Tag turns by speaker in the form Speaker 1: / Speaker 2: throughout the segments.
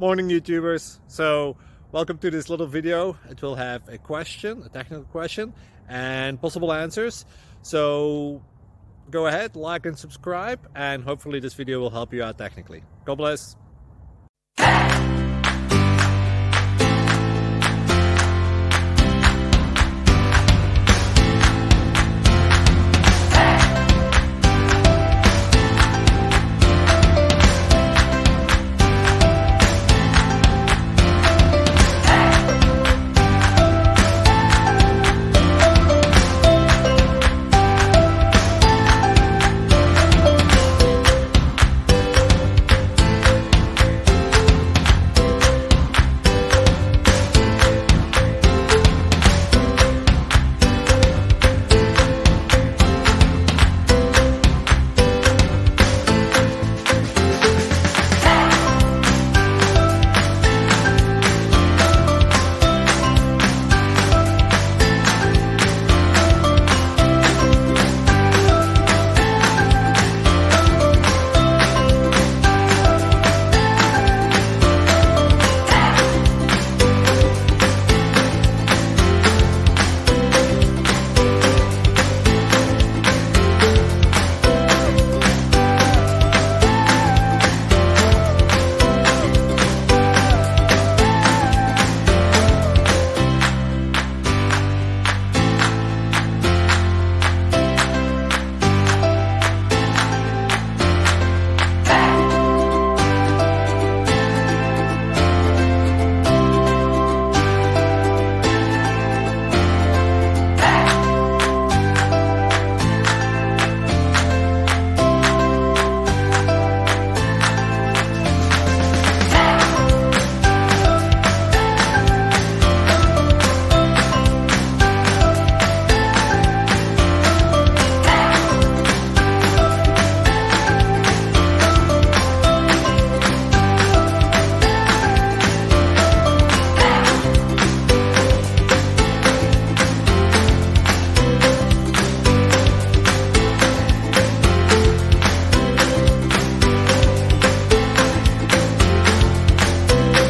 Speaker 1: Morning YouTubers. So welcome to this little video. It will have a question, a technical question, and possible answers. So go ahead, like and subscribe, and hopefully this video will help you out technically. God bless.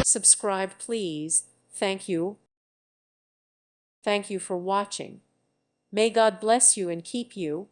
Speaker 2: Subscribe, please. Thank you. Thank you for watching. May God bless you and keep you.